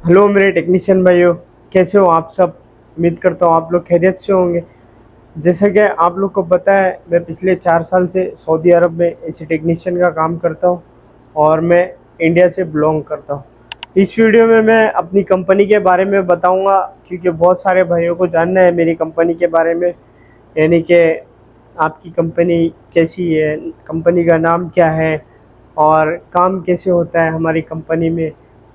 Hello मेरे technician भाइयों, कैसे हो आप सब। उम्मीद करता हूँ आप लोग खैरियत से होंगे। जैसा कि आप लोग को पता है, मैं पिछले 4 साल से सऊदी अरब में एसी टेक्नीशियन का काम करता हूँ और मैं इंडिया से बिलोंग करता हूँ। इस वीडियो में मैं अपनी कंपनी के बारे में बताऊंगा, क्योंकि बहुत सारे भाइयों को जानना है मेरी कंपनी के बारे में। यानी कि आपकी कंपनी कैसी है, कंपनी का नाम क्या है और काम कैसे होता है हमारी कंपनी में,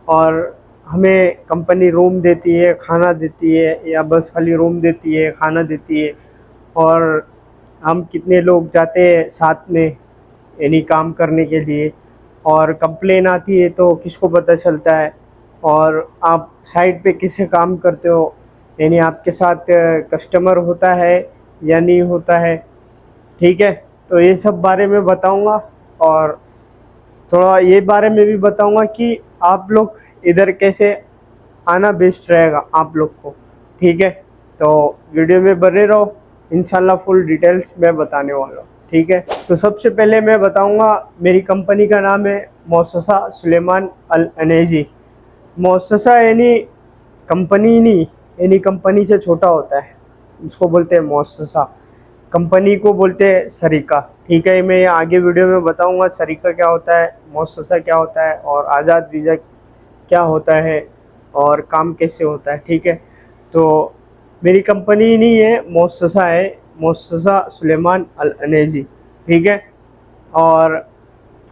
और हमें कंपनी रूम देती है, खाना देती है, या बस खाली रूम देती है, खाना देती है, और हम कितने लोग जाते हैं साथ में यानी काम करने के लिए, और कंप्लेन आती है तो किसको पता चलता है, और आप साइट पे किससे काम करते हो, यानी आपके साथ कस्टमर होता है या नहीं होता है। ठीक है, तो ये सब बारे में बताऊंगा, और थोड़ा ये बारे में भी बताऊंगा कि आप लोग इधर कैसे आना बेस्ट रहेगा आप लोग को। ठीक है, तो वीडियो में बने रहो, इंशाल्लाह फुल डिटेल्स मैं बताने वाला हूँ। ठीक है, तो सबसे पहले मैं बताऊंगा मेरी कंपनी का नाम है मुअस्ससा सुलेमान अल अनेजी। मुअस्ससा यानी कंपनी नहीं, यानी कंपनी से छोटा होता है, उसको बोलते हैं मुअस्ससा। कंपनी को बोलते हैं सरीका। ठीक है, मैं आगे वीडियो में बताऊंगा सरीका क्या होता है, मुअस्ससा क्या होता है, और आज़ाद वीज़ा क्या होता है, और काम कैसे होता है। ठीक है, तो मेरी कंपनी नहीं है, मुअस्ससा है, मुअस्ससा सुलेमान अल अनेजी। ठीक है, और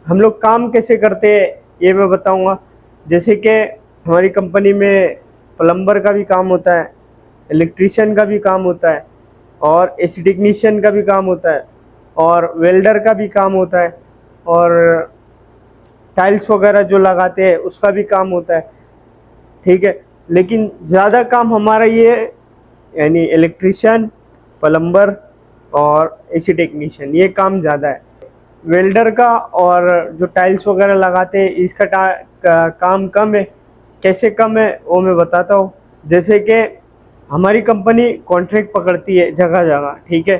हम लोग काम कैसे करते हैं ये मैं बताऊंगा। जैसे कि हमारी कंपनी में प्लम्बर का भी काम होता है, इलेक्ट्रीशियन का भी काम होता है, और एसी टेक्नीशियन का भी काम होता है, और वेल्डर का भी काम होता है, और टाइल्स वगैरह जो लगाते हैं उसका भी काम होता है। ठीक है, लेकिन ज़्यादा काम हमारा ये है, यानी इलेक्ट्रीशियन, प्लम्बर और एसी टेक्नीशियन, ये काम ज़्यादा है। वेल्डर का और जो टाइल्स वगैरह लगाते हैं इसका काम कम है। कैसे कम है वो मैं बताता हूँ। जैसे कि हमारी कंपनी कॉन्ट्रैक्ट पकड़ती है जगह जगह। ठीक है,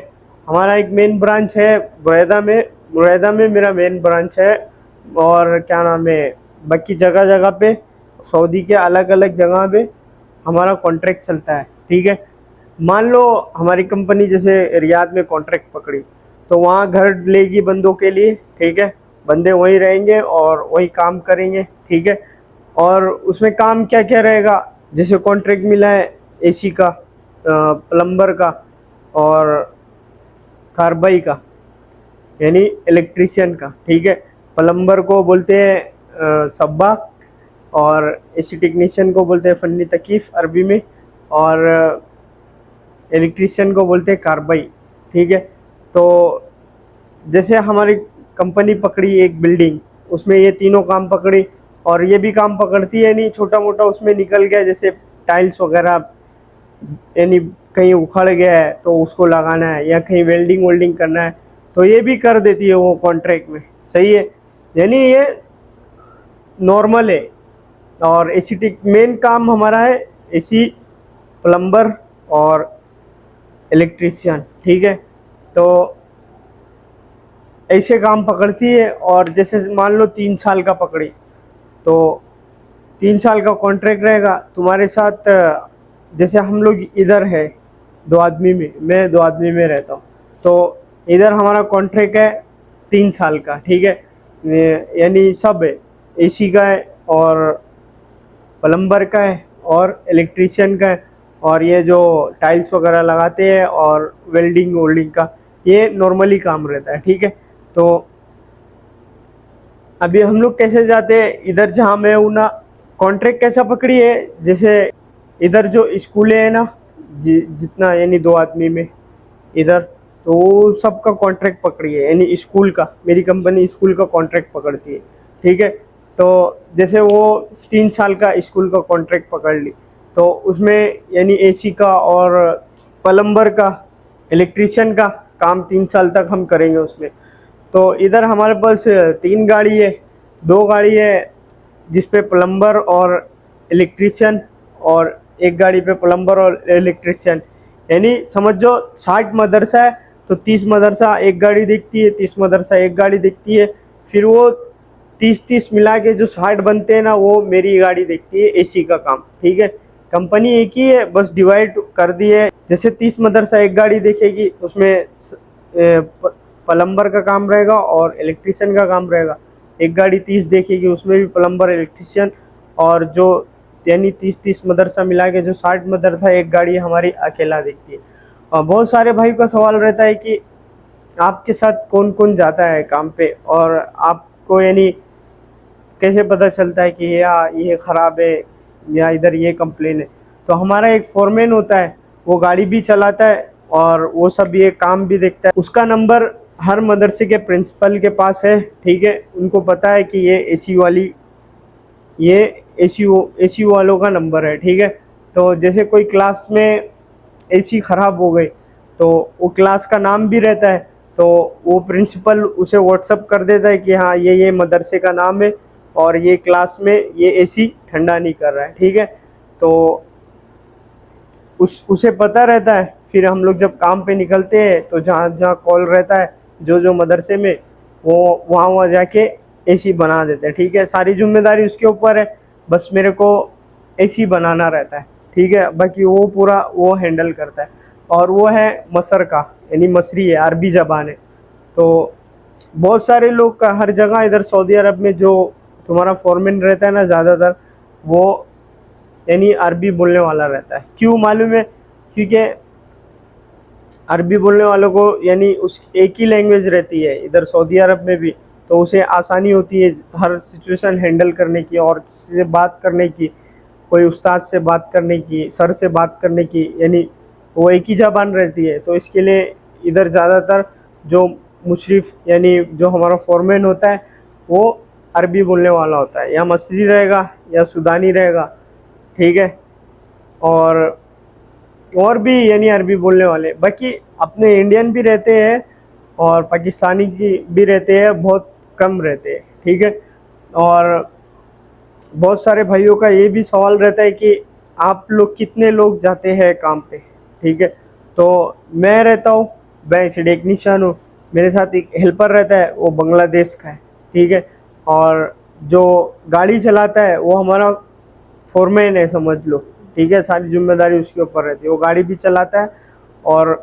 हमारा एक मेन ब्रांच है बुरैदा में, बुरैदा में मेरा मेन ब्रांच है, और क्या नाम है, बाकी जगह जगह पे सऊदी के अलग अलग जगह पे हमारा कॉन्ट्रैक्ट चलता है। ठीक है, मान लो हमारी कंपनी जैसे रियाद में कॉन्ट्रैक्ट पकड़ी, तो वहाँ घर लेगी बंदों के लिए। ठीक है, बंदे वहीं रहेंगे और वहीं काम करेंगे। ठीक है, और उसमें काम क्या क्या रहेगा, जैसे कॉन्ट्रैक्ट मिला है एसी का, प्लम्बर का, और कार्बाई का, यानी इलेक्ट्रीशियन का। ठीक है, प्लम्बर को बोलते हैं सब्बाक, और एसी टेक्नीशियन को बोलते हैं फन्नी तकीफ़ अरबी में, और इलेक्ट्रीशियन को बोलते हैं कार्बाई। ठीक है, तो जैसे हमारी कंपनी पकड़ी एक बिल्डिंग, उसमें ये तीनों काम पकड़ी, और ये भी काम पकड़ती है, नहीं छोटा मोटा उसमें निकल गया, जैसे टाइल्स वगैरह यानी कहीं उखड़ गया है तो उसको लगाना है, या कहीं वेल्डिंग वेल्डिंग करना है तो ये भी कर देती है वो कॉन्ट्रैक्ट में। सही है, यानी ये नॉर्मल है। और एसी मेन काम हमारा है एसी, प्लम्बर और इलेक्ट्रीशियन। ठीक है, तो ऐसे काम पकड़ती है। और जैसे मान लो 3 साल का पकड़ी, तो 3 साल का कॉन्ट्रैक्ट रहेगा तुम्हारे साथ। जैसे हम लोग इधर है 2 आदमी में, मैं 2 आदमी में रहता हूँ, तो इधर हमारा कॉन्ट्रैक्ट है 3 साल का। ठीक है, यानी सब है, एसी का है, और प्लम्बर का है, और इलेक्ट्रीशियन का है, और ये जो टाइल्स वगैरह लगाते हैं और वेल्डिंग वोल्डिंग का, ये नॉर्मली काम रहता है। ठीक है, तो अभी हम लोग कैसे जाते हैं इधर जहाँ मैं हूँ ना, कॉन्ट्रैक्ट कैसा पकड़ी है, जैसे इधर जो स्कूलें हैं ना, जितना यानी 2 आदमी में इधर, तो वो सबका कॉन्ट्रैक्ट पकड़ी है, यानी स्कूल का, मेरी कंपनी स्कूल का कॉन्ट्रैक्ट पकड़ती है। ठीक है, तो जैसे वो 3 साल का स्कूल का कॉन्ट्रैक्ट पकड़ ली, तो उसमें यानी एसी का और प्लम्बर का, इलेक्ट्रीशियन का काम 3 साल तक हम करेंगे उसमें। तो इधर हमारे पास 3 गाड़ी है, 2 गाड़ी है जिस पे प्लम्बर और इलेक्ट्रीशियन, और एक गाड़ी पे प्लम्बर और इलेक्ट्रीशियन, यानी समझो 60 मदरसा है तो 30 मदरसा एक गाड़ी देखती है, 30 मदरसा एक गाड़ी देखती है। फिर वो 30-30 मिला के जो 60 बनते हैं ना, वो मेरी गाड़ी देखती है एसी का काम। ठीक है, कंपनी एक ही है, बस डिवाइड कर दी है। जैसे 30 मदरसा एक गाड़ी देखेगी, उसमें प्लम्बर का काम रहेगा और इलेक्ट्रिशियन का काम रहेगा। एक गाड़ी 30 देखेगी, उसमें भी प्लम्बर, इलेक्ट्रिशियन, और जो यानी 30-30 मदरसा मिला के जो 60 मदरसा एक गाड़ी हमारी अकेला देखती है। और बहुत सारे भाई का सवाल रहता है कि आपके साथ कौन कौन जाता है काम पे, और आपको यानी कैसे पता चलता है कि या ये ख़राब है या इधर ये कंप्लेन है। तो हमारा एक फोरमैन होता है, वो गाड़ी भी चलाता है और वो सब ये काम भी देखता है। उसका नंबर हर मदरसे के प्रिंसिपल के पास है। ठीक है, उनको पता है कि ये एसी वालों का नंबर है। ठीक है, तो जैसे कोई क्लास में एसी ख़राब हो गई तो वो क्लास का नाम भी रहता है, तो वो प्रिंसिपल उसे व्हाट्सअप कर देता है कि हाँ ये मदरसे का नाम है और ये क्लास में ये एसी ठंडा नहीं कर रहा है। ठीक है, तो उसे पता रहता है। फिर हम लोग जब काम पे निकलते हैं तो जहाँ जहाँ कॉल रहता है जो मदरसे में, वो वहाँ जाके एसी बना देते हैं। ठीक है, सारी जिम्मेदारी उसके ऊपर है, बस मेरे को एसी बनाना रहता है। ठीक है, बाकी वो पूरा वो हैंडल करता है। और वो है मसर का, यानी मसरी है, अरबी ज़बान है। तो बहुत सारे लोग का हर जगह इधर सऊदी अरब में जो तुम्हारा फॉरमैन रहता है ना, ज़्यादातर वो यानी अरबी बोलने वाला रहता है। क्यों मालूम है? क्योंकि अरबी बोलने वालों को यानी उस एक ही लैंग्वेज रहती है इधर सऊदी अरब में भी, तो उसे आसानी होती है हर सिचुएशन हैंडल करने की और किसी से बात करने की, कोई उस्ताद से बात करने की, सर से बात करने की, यानी वो एक ही ज़बान रहती है। तो इसके लिए इधर ज़्यादातर जो मुशरिफ यानी जो हमारा फॉरमैन होता है वो अरबी बोलने वाला होता है, या मसरी रहेगा या सूडानी रहेगा। ठीक है, और भी यानी अरबी बोलने वाले, बाकी अपने इंडियन भी रहते हैं और पाकिस्तानी की भी रहते हैं, बहुत कम रहते हैं। ठीक है, और बहुत सारे भाइयों का ये भी सवाल रहता है कि आप लोग कितने लोग जाते हैं काम पे। ठीक है, तो मैं रहता हूँ, मैं इसे टेक्नीशियन हूँ, मेरे साथ एक हेल्पर रहता है, वो बांग्लादेश का है। ठीक है, और जो गाड़ी चलाता है वो हमारा फोरमैन है, समझ लो। ठीक है, सारी जिम्मेदारी उसके ऊपर रहती है, वो गाड़ी भी चलाता है और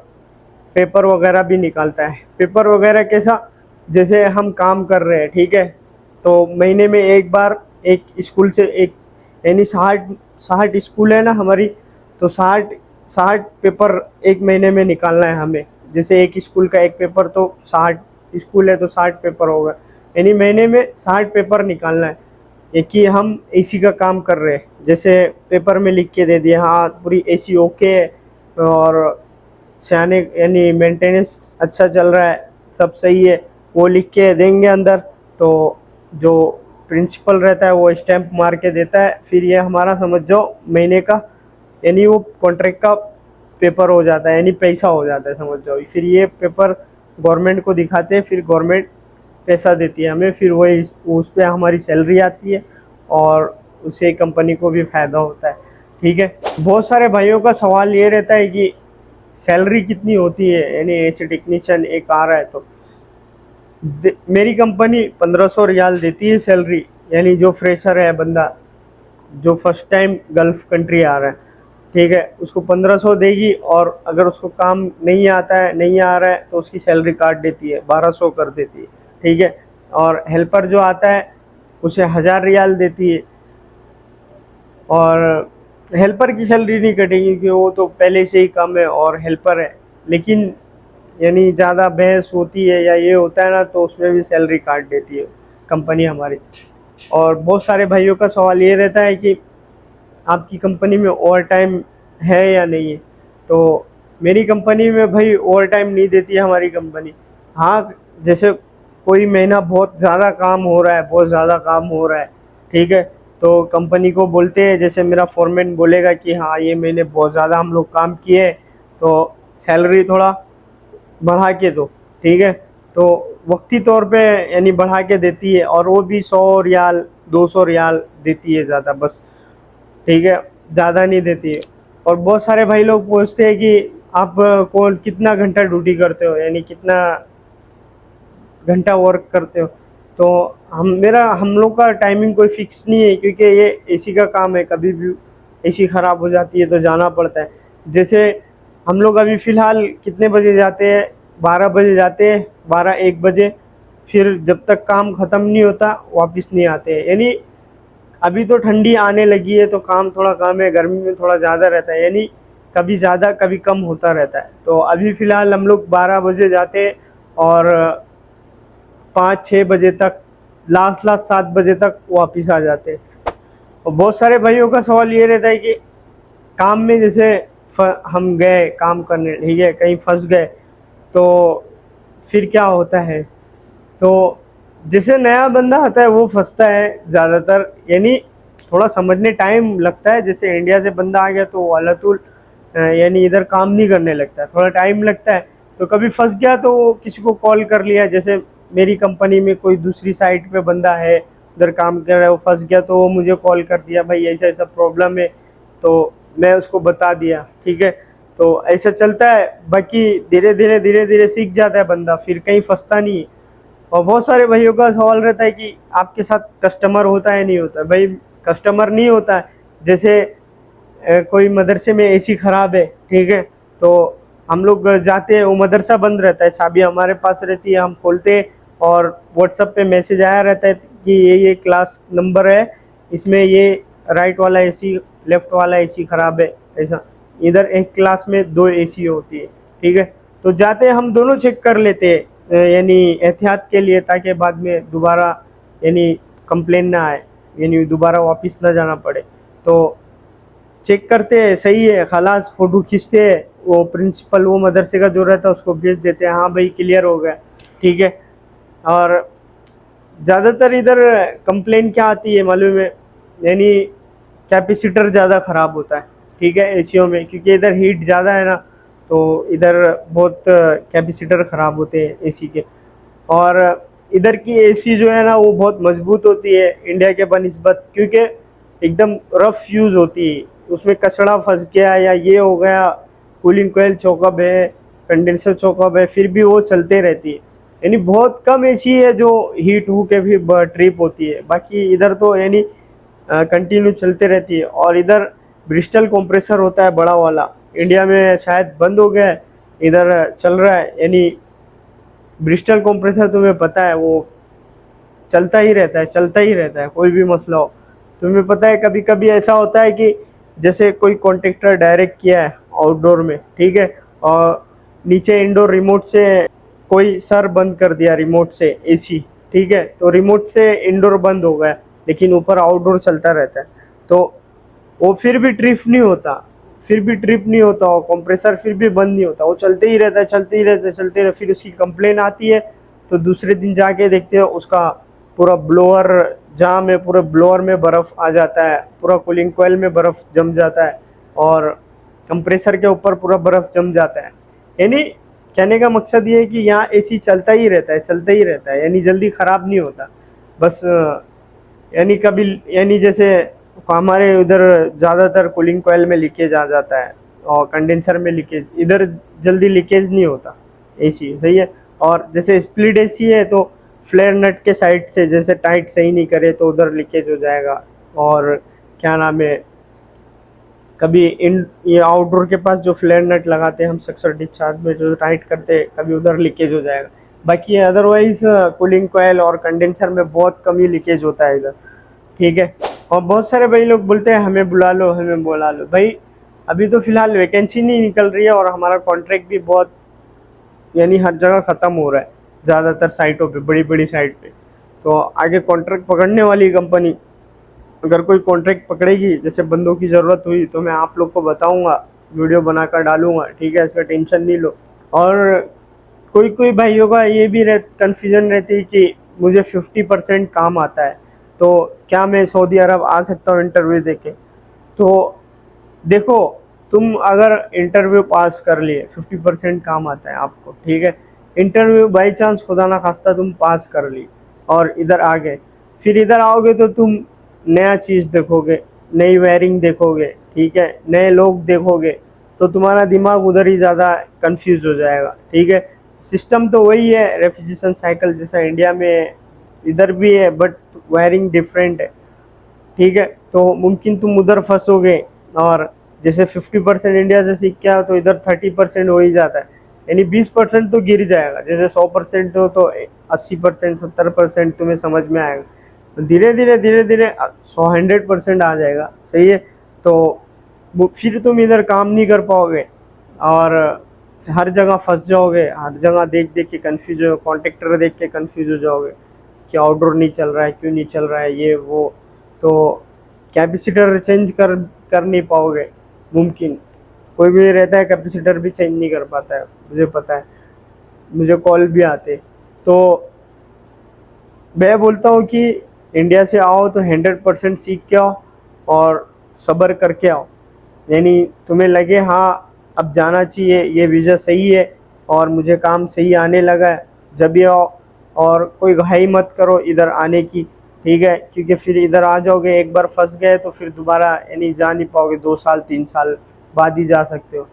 पेपर वगैरह भी निकालता है। पेपर वगैरह कैसा, जैसे हम काम कर रहे हैं, ठीक है, तो महीने में एक बार एक स्कूल से एक यानी 60 स्कूल है ना हमारी, तो 60 पेपर एक महीने में निकालना है हमें। जैसे एक स्कूल का एक पेपर, तो 60 स्कूल है तो 60 पेपर होगा, यानी महीने में 60 पेपर निकालना है। एक ही हम एसी का काम कर रहे हैं, जैसे पेपर में लिख के दे दिया हाँ पूरी एसी ओके है और सियाने यानी मेंटेनेंस अच्छा चल रहा है, सब सही है, वो लिख के देंगे अंदर। तो जो प्रिंसिपल रहता है वो स्टैंप मार के देता है। फिर ये हमारा समझ जाओ महीने का यानी वो कॉन्ट्रैक्ट का पेपर हो जाता है, यानी पैसा हो जाता है, समझ जाओ। फिर ये पेपर गवर्नमेंट को दिखाते हैं, फिर गवर्नमेंट पैसा देती है हमें, फिर वही उस पर हमारी सैलरी आती है और उससे कंपनी को भी फ़ायदा होता है। ठीक है, बहुत सारे भाइयों का सवाल ये रहता है कि सैलरी कितनी होती है, यानी ऐसे टेक्नीशियन एक आ रहा है तो मेरी कंपनी 1500 रियाल देती है सैलरी, यानी जो फ्रेशर है बंदा जो फर्स्ट टाइम गल्फ़ कंट्री आ रहा है, ठीक है, उसको 1500 देगी। और अगर उसको काम नहीं आता है, नहीं आ रहा है, तो उसकी सैलरी काट देती है, 1200 कर देती है। ठीक है, और हेल्पर जो आता है उसे 1000 रियाल देती है, और हेल्पर की सैलरी नहीं कटेगी क्योंकि वो तो पहले से ही कम है और हेल्पर है। लेकिन यानी ज़्यादा बहस होती है या ये होता है ना, तो उसमें भी सैलरी काट देती है कंपनी हमारी। और बहुत सारे भाइयों का सवाल ये रहता है कि आपकी कंपनी में ओवर टाइम है या नहीं है। तो मेरी कंपनी में भाई ओवर टाइम नहीं देती है हमारी कंपनी। हाँ, जैसे कोई महीना बहुत ज़्यादा काम हो रहा है, बहुत ज़्यादा काम हो रहा है, ठीक है, तो कंपनी को बोलते हैं, जैसे मेरा फॉरमैन बोलेगा कि हाँ ये महीने बहुत ज़्यादा हम लोग काम किए तो सैलरी थोड़ा बढ़ा के दो। ठीक है, तो वक्ती तौर पे यानी बढ़ा के देती है, और वो भी 100 रियाल 200 रियाल देती है ज़्यादा, बस। ठीक है, ज़्यादा नहीं देती है। और बहुत सारे भाई लोग पूछते हैं कि आप कितना घंटा ड्यूटी करते हो, यानी कितना घंटा वर्क करते हो। तो हम लोग का टाइमिंग कोई फिक्स नहीं है, क्योंकि ये एसी का काम है, कभी भी एसी ख़राब हो जाती है तो जाना पड़ता है। जैसे हम लोग अभी फ़िलहाल कितने बजे जाते हैं, 12 बजे जाते हैं, 12-1 बजे, फिर जब तक काम ख़त्म नहीं होता वापस नहीं आते हैं। यानी अभी तो ठंडी आने लगी है तो काम थोड़ा कम है, गर्मी में थोड़ा ज़्यादा रहता है, यानी कभी ज़्यादा कभी कम होता रहता है। तो अभी फ़िलहाल हम लोग 12 बजे जाते हैं और 5-6 बजे तक, लास्ट 7 बजे तक वापस आ जाते हैं। और बहुत सारे भाइयों का सवाल ये रहता है कि काम में जैसे हम गए काम करने, ठीक है, कहीं फंस गए तो फिर क्या होता है। तो जैसे नया बंदा आता है वो फंसता है ज़्यादातर, यानी थोड़ा समझने टाइम लगता है। जैसे इंडिया से बंदा आ गया तो वो अलातुल यानी इधर काम नहीं करने लगता है, थोड़ा टाइम लगता है। तो कभी फंस गया तो वो किसी को कॉल कर लिया, जैसे मेरी कंपनी में कोई दूसरी साइट पे बंदा है उधर काम कर रहा है, वो फंस गया तो वो मुझे कॉल कर दिया, भाई ऐसा ऐसा प्रॉब्लम है, तो मैं उसको बता दिया, ठीक है। तो ऐसा चलता है, बाकी धीरे धीरे सीख जाता है बंदा, फिर कहीं फंसता नहीं है। और बहुत सारे भाइयों का सवाल रहता है कि आपके साथ कस्टमर होता है नहीं होता है। भाई कस्टमर नहीं होता है। जैसे कोई मदरसे में एसी ख़राब है, ठीक है, तो हम लोग जाते हैं, वो मदरसा बंद रहता है, चाबी हमारे पास रहती है, हम खोलते हैं और व्हाट्सएप पे मैसेज आया रहता है कि ये क्लास नंबर है, इसमें ये राइट वाला एसी, लेफ़्ट वाला एसी ख़राब है। ऐसा इधर एक क्लास में 2 एसी होती है, ठीक है। तो जाते हैं हम दोनों चेक कर लेते हैं, यानी एहतियात के लिए, ताकि बाद में दोबारा यानी कंप्लेन ना आए, यानी दोबारा वापस ना जाना पड़े। तो चेक करते हैं सही है, खलास फ़ोटो खींचते हैं, वो प्रिंसिपल वो मदरसे का जो रहता है उसको भेज देते हैं, हाँ भाई क्लियर हो गया, ठीक है। और ज़्यादातर इधर कंप्लेन क्या आती है मालूम है, यानी कैपेसिटर ज़्यादा ख़राब होता है, ठीक है, एसियों में, क्योंकि इधर हीट ज़्यादा है ना, तो इधर बहुत कैपेसिटर ख़राब होते हैं एसी के। और इधर की एसी जो है ना वो बहुत मजबूत होती है इंडिया के बनिस्बत, क्योंकि एकदम रफ यूज़ होती है, उसमें कचड़ा फंस गया या ये हो गया, कूलिंग कोयल चौकअप है, कंडेंसर चौकअप है, फिर भी वो चलते रहती है। यानी बहुत कम एसी है जो हीट हो के भी ट्रिप होती है, बाकी इधर तो यानी कंटिन्यू चलते रहती है। और इधर ब्रिस्टल कंप्रेसर होता है बड़ा वाला, इंडिया में शायद बंद हो गया है, इधर चल रहा है। यानी ब्रिस्टल कंप्रेसर तुम्हें पता है वो चलता ही रहता है, चलता ही रहता है, कोई भी मसला हो। तुम्हें पता है कभी कभी ऐसा होता है कि जैसे कोई कॉन्ट्रैक्टर डायरेक्ट किया है आउटडोर में, ठीक है, और नीचे इंडोर रिमोट से कोई सर बंद कर दिया रिमोट से एसी, ठीक है, तो रिमोट से इंडोर बंद हो गया लेकिन ऊपर आउटडोर चलता रहता है, तो वो फिर भी ट्रिप नहीं होता, फिर भी ट्रिप नहीं होता, और कंप्रेसर फिर भी बंद नहीं होता, वो चलते ही रहता है, चलते ही रहता है, चलते रहे। फिर उसकी कंप्लेन आती है तो दूसरे दिन जाके देखते हो उसका पूरा ब्लोअर जाम है, पूरे ब्लोअर में बर्फ़ आ जाता है, पूरा कूलिंग कोयल में बर्फ़ जम जाता है और कंप्रेसर के ऊपर पूरा बर्फ़ जम जाता है। यानी कहने का मकसद ये है कि यहाँ एसी चलता ही रहता है, चलता ही रहता है, यानी जल्दी ख़राब नहीं होता। बस यानी कभी, यानी जैसे हमारे उधर ज़्यादातर कूलिंग कोयल में लीकेज आ जाता है और कंडेंसर में लीकेज, इधर जल्दी लीकेज नहीं होता एसी, सही है। और जैसे स्प्लिट एसी है तो फ्लेयर नट के साइड से जैसे टाइट सही नहीं करे तो उधर लीकेज हो जाएगा। और क्या नाम है, कभी इन ये आउटडोर के पास जो फ्लेयर नट लगाते हैं हम सक्सर डिस्चार्ज में जो टाइट करते हैं, कभी उधर लीकेज हो जाएगा। बाकी अदरवाइज कूलिंग कोयल और कंडेंसर में बहुत कम ही लीकेज होता है इधर, ठीक है। और बहुत सारे भाई लोग बोलते हैं हमें बुला लो, हमें बुला लो। भाई अभी तो फ़िलहाल वैकेंसी नहीं निकल रही है और हमारा कॉन्ट्रैक्ट भी बहुत यानी हर जगह ख़त्म हो रहा है, ज़्यादातर साइटों पे, बड़ी बड़ी साइट पे। तो आगे कॉन्ट्रैक्ट पकड़ने वाली कंपनी अगर कोई कॉन्ट्रैक्ट पकड़ेगी, जैसे बंदों की ज़रूरत हुई तो मैं आप लोग को बताऊंगा, वीडियो बनाकर डालूंगा, ठीक है, इसका टेंशन नहीं लो। और कोई कोई भाइयों का ये भी कन्फ्यूज़न रहती है कि मुझे 50% काम आता है तो क्या मैं सऊदी अरब आ सकता हूँ इंटरव्यू देके। तो देखो, तुम अगर इंटरव्यू पास कर लिए, 50% काम आता है आपको, ठीक है, इंटरव्यू बाई चांस खुदा ना खास्ता तुम पास कर ली और इधर आ गए, फिर इधर आओगे तो तुम नया चीज़ देखोगे, नई वायरिंग देखोगे, ठीक है, नए लोग देखोगे, तो तुम्हारा दिमाग उधर ही ज़्यादा कंफ्यूज हो जाएगा, ठीक है। सिस्टम तो वही है रेफ्रिजरेशन साइकिल जैसा इंडिया में इधर भी है बट वायरिंग डिफरेंट है, ठीक है। तो मुमकिन तुम उधर फंसोगे, और जैसे 50% इंडिया से सीख के आओ तो इधर 30% हो ही जाता है, यानी 20% तो गिर जाएगा। जैसे 100% हो तो 80% 70% तुम्हें समझ में आएगा, तो धीरे धीरे 100% आ जाएगा, सही है। तो फिर तुम इधर काम नहीं कर पाओगे, और हर जगह फंस जाओगे, हर जगह देख देख के कंफ्यूज हो, कॉन्ट्रैक्टर देख के कंफ्यूज हो जाओगे कि आउटडोर नहीं चल रहा है, क्यों नहीं चल रहा है, ये वो। तो कैपेसिटर चेंज कर नहीं पाओगे, मुमकिन कोई भी रहता है कैपेसिटर भी चेंज नहीं कर पाता है, मुझे पता है, मुझे कॉल भी आते। तो मैं बोलता हूँ कि इंडिया से आओ तो 100% सीख के आओ और सब्र करके आओ, यानी तुम्हें लगे हाँ अब जाना चाहिए, ये वीज़ा सही है और मुझे काम सही आने लगा है, जब भी आओ। और कोई घाई मत करो इधर आने की, ठीक है, क्योंकि फिर इधर आ जाओगे, एक बार फंस गए तो फिर दोबारा यानी जा नहीं पाओगे, 2 साल 3 साल बाद ही जा सकते हो,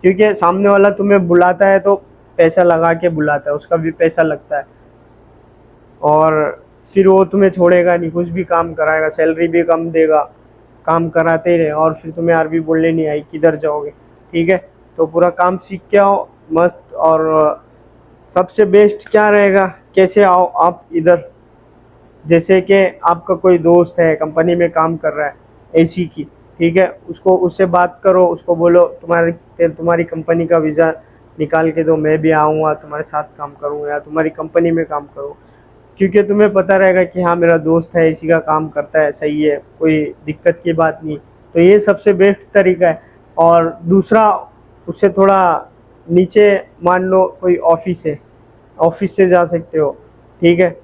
क्योंकि सामने वाला तुम्हें बुलाता है तो पैसा लगा के बुलाता है, उसका भी पैसा लगता है, और फिर वो तुम्हें छोड़ेगा नहीं, कुछ भी काम कराएगा, सैलरी भी कम देगा, काम कराते ही रहे, और फिर तुम्हें अरबी बोलने नहीं आई, किधर जाओगे, ठीक है। तो पूरा काम सीख के आओ मस्त। और सबसे बेस्ट क्या रहेगा, कैसे आओ आप इधर, जैसे कि आपका कोई दोस्त है कंपनी में काम कर रहा है एसी की, ठीक है, उसको उससे बात करो, उसको बोलो तुम्हारी कंपनी का वीज़ा निकाल के दो, मैं भी आऊँगा तुम्हारे साथ काम करूँगा या तुम्हारी कंपनी में काम करूँ, क्योंकि तुम्हें पता रहेगा कि हाँ मेरा दोस्त है, इसी का काम करता है, सही है, कोई दिक्कत की बात नहीं। तो ये सबसे बेस्ट तरीका है। और दूसरा, उससे थोड़ा नीचे, मान लो कोई ऑफिस है, ऑफिस से जा सकते हो, ठीक है,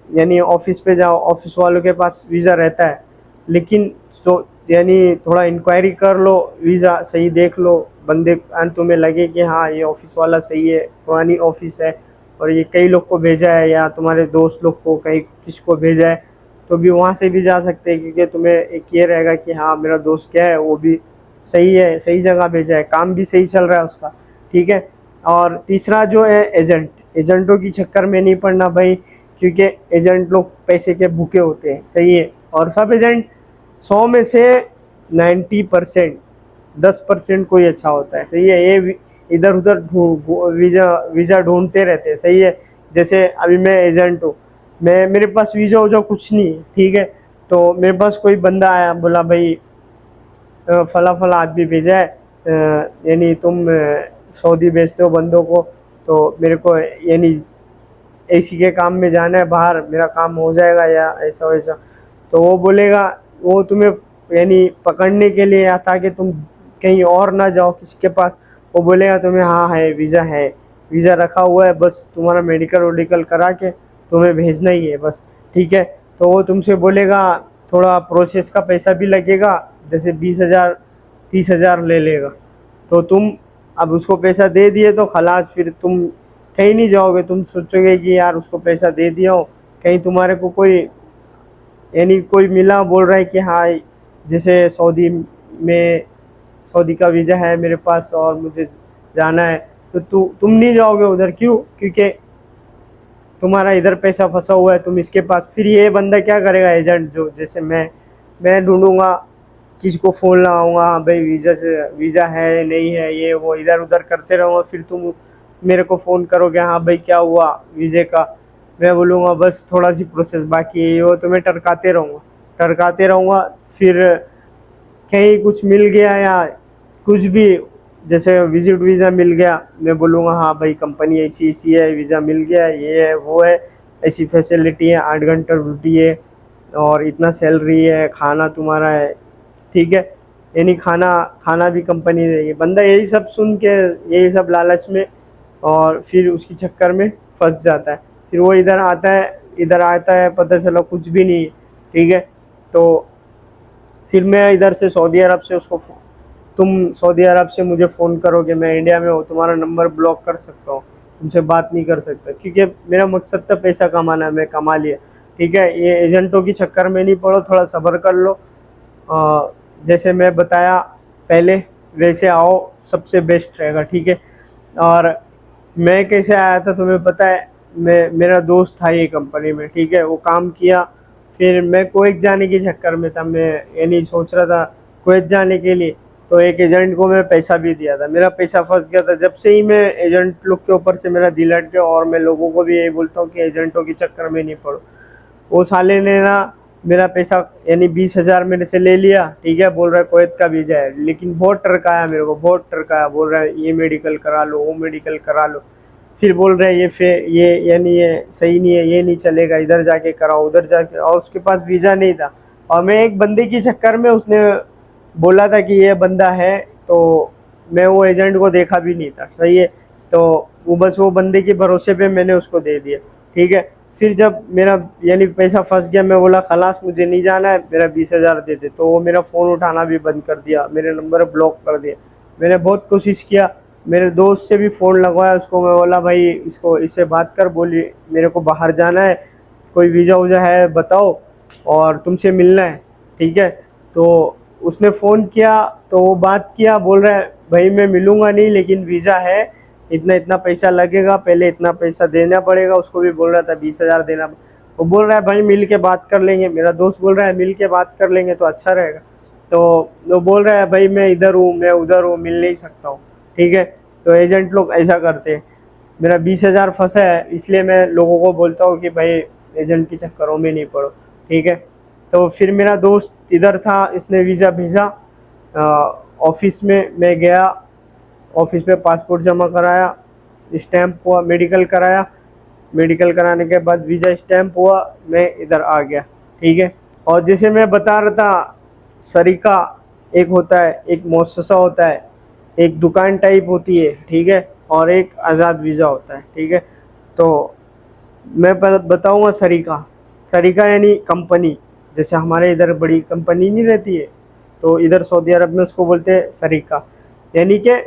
यानी ऑफिस पे जाओ, ऑफिस वालों के पास वीज़ा रहता है, लेकिन तो यानी थोड़ा इंक्वायरी कर लो, वीज़ा सही देख लो, बंदे तुम्हें लगे कि हाँ ये ऑफिस वाला सही है, पुरानी ऑफिस है और ये कई लोग को भेजा है, या तुम्हारे दोस्त लोग को कहीं किसको भेजा है, तो भी वहाँ से भी जा सकते हैं, क्योंकि तुम्हें एक ये रहेगा कि हाँ मेरा दोस्त क्या है, वो भी सही है, सही जगह भेजा है, काम भी सही चल रहा है उसका, ठीक है। और तीसरा जो है एजेंटों की चक्कर में नहीं पड़ना भाई, क्योंकि एजेंट लोग पैसे के भूखे होते हैं, सही है। और सब एजेंट 100 में से 90%, 10% कोई अच्छा होता है, सही है। ये इधर उधर वीज़ा ढूंढते रहते हैं, सही है। जैसे अभी मैं एजेंट हूँ, मेरे पास वीज़ा हो कुछ नहीं है, ठीक है, तो मेरे पास कोई बंदा आया, बोला भाई फला फला आदमी भेजा है, यानी तुम सऊदी भेजते हो बंदों को, तो मेरे को यानी एसी के काम में जाना है बाहर, मेरा काम हो जाएगा या ऐसा वैसा। तो वो बोलेगा, वो तुम्हें यानी पकड़ने के लिए, या ताकि तुम कहीं और ना जाओ किसी के पास, वो बोलेगा तुम्हें हाँ है वीज़ा, वीज़ा रखा हुआ है, बस तुम्हारा मेडिकल वेडिकल करा के तुम्हें भेजना ही है बस, ठीक है। तो वो तुमसे बोलेगा थोड़ा प्रोसेस का पैसा भी लगेगा, जैसे 20,000 30,000 ले लेगा, तो तुम अब उसको पैसा दे दिए तो खलास, फिर तुम कहीं नहीं जाओगे, तुम सोचोगे कि यार उसको पैसा दे दिया हो, कहीं तुम्हारे को कोई यानी कोई मिला बोल रहा है कि हाँ जैसे सऊदी का वीज़ा है मेरे पास और मुझे जाना है, तो तुम नहीं जाओगे उधर, क्यों, क्योंकि तुम्हारा इधर पैसा फंसा हुआ है, तुम इसके पास। फिर ये बंदा क्या करेगा, एजेंट जो, जैसे मैं ढूंढूंगा, किसी को फ़ोन लगाऊंगा, हाँ भाई वीज़ा है नहीं है, ये वो इधर उधर करते रहूँगा, फिर तुम मेरे को फ़ोन करोगे, हाँ भाई क्या हुआ वीज़े का, मैं बोलूँगा बस थोड़ा सी प्रोसेस बाकी है, वो तुम्हें टरकाते रहूँगा। फिर कहीं कुछ मिल गया या कुछ भी, जैसे विजिट वीज़ा मिल गया, मैं बोलूँगा हाँ भाई कंपनी ऐसी ऐसी है, वीज़ा मिल गया, ये है वो है, ऐसी फैसिलिटी है, 8 घंटा ड्यूटी है और इतना सैलरी है, खाना तुम्हारा है, ठीक है, यानी खाना खाना भी कंपनी देगी। बंदा यही सब सुन के, यही सब लालच में, और फिर उसकी चक्कर में फंस जाता है। फिर वो इधर आता है पता चला कुछ भी नहीं है, ठीक है। तो फिर मैं इधर से सऊदी अरब से तुम सऊदी अरब से मुझे फ़ोन करोगे, मैं इंडिया में हूँ, तुम्हारा नंबर ब्लॉक कर सकता हूँ, तुमसे बात नहीं कर सकता, क्योंकि मेरा मकसद था पैसा कमाना है, मैं कमा लिया, ठीक है। ये एजेंटों की चक्कर में नहीं पड़ो, थोड़ा सब्र कर लो, जैसे मैं बताया पहले वैसे आओ, सबसे बेस्ट रहेगा, ठीक है। और मैं कैसे आया था तुम्हें पता है, मैं मेरा दोस्त था ये कंपनी में, ठीक है, वो काम किया। फिर मैं कुवैत जाने के चक्कर में था, मैं यानी सोच रहा था कुवैत जाने के लिए। तो एक एजेंट को मैं पैसा भी दिया था, मेरा पैसा फंस गया था। जब से ही मैं एजेंट लोग के ऊपर से मेरा दिल हट गया, और मैं लोगों को भी यही बोलता हूँ कि एजेंटों के चक्कर में नहीं पड़ो। वो साले ने ना मेरा पैसा यानी 20,000 मेरे से ले लिया, ठीक है, बोल रहा है कुवैत का वीज़ा है, लेकिन बहुत टरकाया मेरे को, बहुत टरकाया। बोल रहा है ये मेडिकल करा लो, वो मेडिकल करा लो। फिर बोल रहे हैं ये यानी ये सही नहीं है, ये नहीं चलेगा, इधर जाके कराओ, उधर जाके। और उसके पास वीज़ा नहीं था, और मैं एक बंदे के चक्कर में, उसने बोला था कि ये बंदा है, तो मैं वो एजेंट को देखा भी नहीं था, सही है। तो वो बस वो बंदे के भरोसे पे मैंने उसको दे दिया, ठीक है। फिर जब मेरा यानी पैसा फंस गया, मैं बोला खलास मुझे नहीं जाना है, मेरा 20,000 दे दे। तो वो मेरा फ़ोन उठाना भी बंद कर दिया, मेरे नंबर ब्लॉक कर दिया। मैंने बहुत कोशिश किया, मेरे दोस्त से भी फ़ोन लगवाया उसको, मैं बोला भाई इसको इससे बात कर, बोली मेरे को बाहर जाना है, कोई वीज़ा वूज़ा है बताओ, और तुमसे मिलना है, ठीक है। तो उसने फ़ोन किया, तो वो बात किया, बोल रहा है भाई मैं मिलूँगा नहीं, लेकिन वीज़ा है, इतना इतना पैसा लगेगा, पहले इतना पैसा देना पड़ेगा। उसको भी बोल रहा था 20,000 देना। वो बोल रहा है भाई मिल के बात कर लेंगे, मेरा दोस्त बोल रहा है मिल के बात कर लेंगे तो अच्छा रहेगा। तो वो बोल रहा है भाई मैं इधर हूँ, मैं उधर हूँ, मिल नहीं सकता हूँ, ठीक है। तो एजेंट लोग ऐसा करते हैं। मेरा 20,000 फंसा है, इसलिए मैं लोगों को बोलता हूँ कि भाई एजेंट के चक्करों में नहीं पड़ो, ठीक है। तो फिर मेरा दोस्त इधर था, इसने वीज़ा भेजा, ऑफिस में मैं गया, ऑफिस में पासपोर्ट जमा कराया, स्टैंप हुआ, मेडिकल कराया, मेडिकल कराने के बाद वीज़ा स्टैंप हुआ, मैं इधर आ गया, ठीक है। और जैसे मैं बता रहा था, सरीका एक होता है, एक मुअस्ससा होता है, एक दुकान टाइप होती है, ठीक है, और एक आज़ाद वीज़ा होता है, ठीक है। तो मैं बताऊँगा सरीका। सरीका यानी कंपनी, जैसे हमारे इधर बड़ी कंपनी नहीं रहती है, तो इधर सऊदी अरब में उसको बोलते हैं सरीका। यानी कि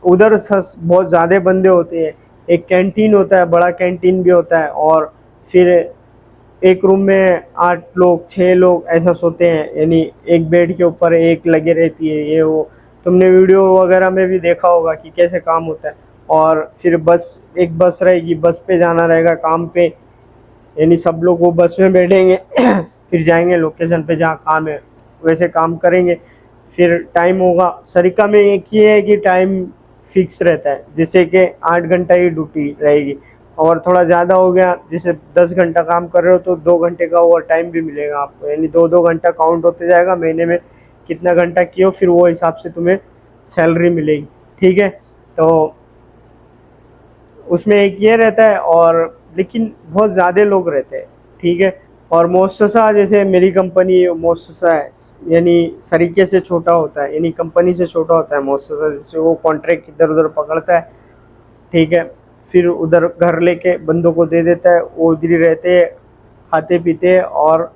उधर बहुत ज़्यादा बंदे होते हैं, एक कैंटीन होता है, बड़ा कैंटीन भी होता है, और फिर एक रूम में 8 लोग 6 लोग ऐसा सोते हैं, यानी एक बेड के ऊपर एक लगे रहती है, ये वो तुमने वीडियो वगैरह में भी देखा होगा कि कैसे काम होता है। और फिर बस, एक बस रहेगी, बस पे जाना रहेगा काम पे, यानी सब लोग वो बस में बैठेंगे फिर जाएंगे लोकेशन पे जहाँ काम है, वैसे काम करेंगे। फिर टाइम होगा, सरीका में एक ही है कि टाइम फिक्स रहता है, जैसे कि 8 घंटा की ड्यूटी रहेगी, और थोड़ा ज़्यादा हो गया, जैसे 10 घंटा काम कर रहे हो तो 2 घंटे का ओवर टाइम भी मिलेगा आपको, यानी 2-2 घंटा काउंट होते जाएगा, महीने में कितना घंटा किए हो, फिर वो हिसाब से तुम्हें सैलरी मिलेगी, ठीक है। तो उसमें एक ये रहता है, और लेकिन बहुत ज़्यादा लोग रहते हैं, ठीक है। और मुअस्ससा, जैसे मेरी कंपनी मुअस्ससा है, यानी सरीके से छोटा होता है, यानी कंपनी से छोटा होता है मुअस्ससा, जैसे वो कॉन्ट्रैक्ट इधर उधर पकड़ता है, ठीक है। फिर उधर घर लेके बंदों को दे देता है, वो उधर ही रहते हैं, खाते पीते और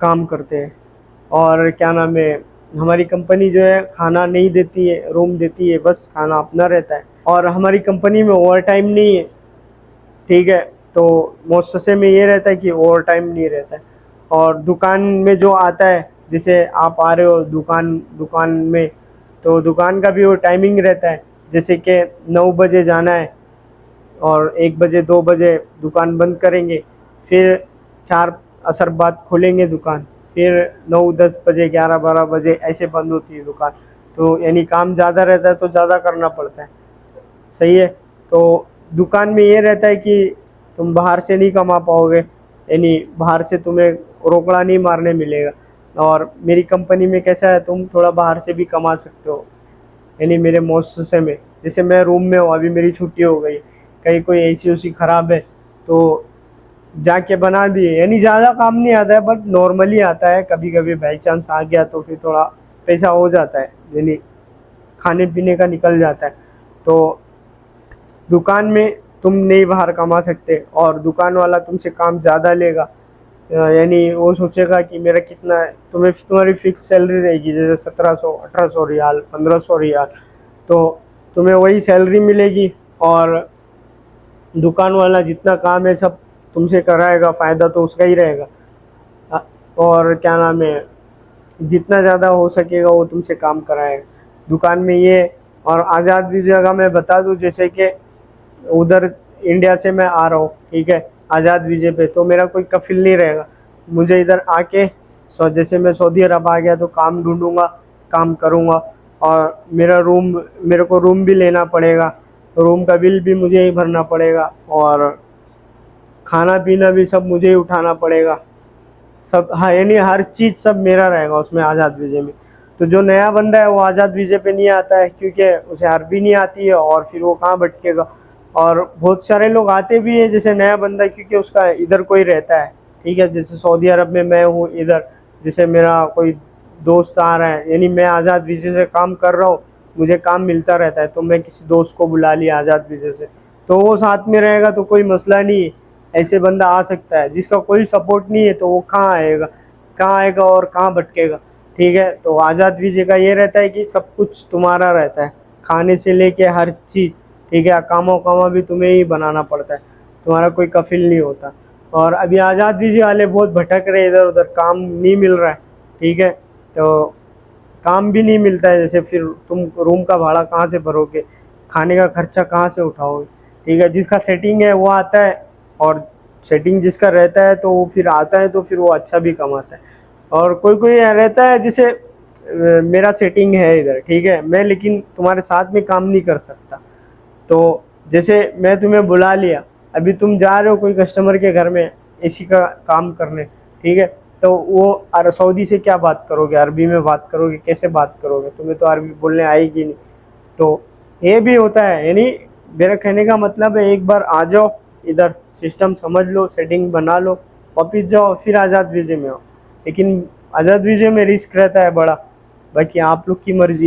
काम करते हैं। और क्या नाम है, हमारी कंपनी जो है खाना नहीं देती है, रूम देती है, बस खाना अपना रहता है। और हमारी कंपनी में ओवर टाइम नहीं है, ठीक है। तो मुअस्ससे में ये रहता है कि ओवर टाइम नहीं रहता है। और दुकान में जो आता है, जैसे आप आ रहे हो दुकान दुकान में, तो दुकान का भी वो टाइमिंग रहता है, जैसे कि 9 बजे जाना है, और 1 बजे 2 बजे दुकान बंद करेंगे, फिर 4 असर बाद खोलेंगे दुकान, फिर 9-10 बजे 11-12 बजे ऐसे बंद होती है दुकान। तो यानी काम ज़्यादा रहता है तो ज़्यादा करना पड़ता है, सही है। तो दुकान में ये रहता है कि तुम बाहर से नहीं कमा पाओगे, यानी बाहर से तुम्हें रोकड़ा नहीं मारने मिलेगा। और मेरी कंपनी में कैसा है, तुम थोड़ा बाहर से भी कमा सकते हो, यानी मेरे मुअस्ससे में, जैसे मैं रूम में हूँ, अभी मेरी छुट्टी हो गई, कहीं कोई एसी उसी ख़राब है तो जाके बना दिए, यानी ज़्यादा काम नहीं आता है, बट नॉर्मली आता है, कभी कभी बाई चांस आ गया तो फिर थोड़ा पैसा हो जाता है, यानी खाने पीने का निकल जाता है। तो दुकान में तुम नहीं बाहर कमा सकते, और दुकान वाला तुमसे काम ज़्यादा लेगा, यानी वो सोचेगा कि मेरा कितना है, तुम्हारी फिक्स सैलरी रहेगी, जैसे 1700-1800 रियाल, 1500 रियाल, तो तुम्हें वही सैलरी मिलेगी। और दुकान वाला जितना काम है सब तुमसे कराएगा, फ़ायदा तो उसका ही रहेगा। और क्या नाम है, जितना ज़्यादा हो सकेगा वो तुमसे काम कराएगा दुकान में ये। और आज़ाद भी जगह मैं बता दूं, जैसे कि उधर इंडिया से मैं आ रहा हूँ, ठीक है, आज़ाद वीज़े पे, तो मेरा कोई कफिल नहीं रहेगा। मुझे इधर आके जैसे मैं सऊदी अरब आ गया तो काम ढूंढूंगा, काम करूंगा, और मेरे को रूम भी लेना पड़ेगा, रूम का बिल भी मुझे ही भरना पड़ेगा, और खाना पीना भी सब मुझे ही उठाना पड़ेगा सब। हाँ, यानी हर चीज़ सब मेरा रहेगा उसमें, आज़ाद वीज़े में। तो जो नया बंदा है वो आज़ाद वीज़े पे नहीं आता है, क्योंकि उसे अरबी नहीं आती है, और फिर वो कहाँ भटकेगा। और बहुत सारे लोग आते भी है जैसे नया बंदा, क्योंकि उसका इधर कोई रहता है, ठीक है, जैसे सऊदी अरब में मैं हूँ इधर, जैसे मेरा कोई दोस्त आ रहा है, यानी मैं आज़ाद वीज़े से काम कर रहा हूँ, मुझे काम मिलता रहता है, तो मैं किसी दोस्त को बुला लिया आज़ाद वीज़े से, तो वो साथ में रहेगा तो कोई मसला नहीं है। ऐसे बंदा आ सकता है। जिसका कोई सपोर्ट नहीं है तो वो कहाँ आएगा और कहाँ भटकेगा, ठीक है। तो आज़ाद वीज़े का ये रहता है कि सब कुछ तुम्हारा रहता है, खाने से लेके हर चीज़, ठीक है, अकामा उकामा भी तुम्हें ही बनाना पड़ता है, तुम्हारा कोई कफिल नहीं होता। और अभी आज़ाद वीज़े वाले बहुत भटक रहे इधर उधर, काम नहीं मिल रहा है, ठीक है। तो काम भी नहीं मिलता है, जैसे फिर तुम रूम का भाड़ा कहाँ से भरोगे, खाने का खर्चा कहाँ से उठाओगे, ठीक है। जिसका सेटिंग है वो आता है, और सेटिंग जिसका रहता है तो वो फिर आता है, तो फिर वो अच्छा भी कमाता है। और कोई कोई रहता है जैसे मेरा सेटिंग है इधर, ठीक है, मैं लेकिन तुम्हारे साथ में काम नहीं कर सकता। तो जैसे मैं तुम्हें बुला लिया, अभी तुम जा रहे हो कोई कस्टमर के घर में एसी का काम करने, ठीक है, तो वो सऊदी से क्या बात करोगे, अरबी में बात करोगे, कैसे बात करोगे, तुम्हें तो अरबी बोलने आएगी नहीं। तो ये भी होता है, यानी मेरा कहने का मतलब है, एक बार आ जाओ इधर, सिस्टम समझ लो, सेटिंग बना लो, वापिस जाओ, फिर आज़ाद वीज़े में आओ। लेकिन आज़ाद वीज़े में रिस्क रहता है बड़ा, बाकी आप लोग की मर्जी।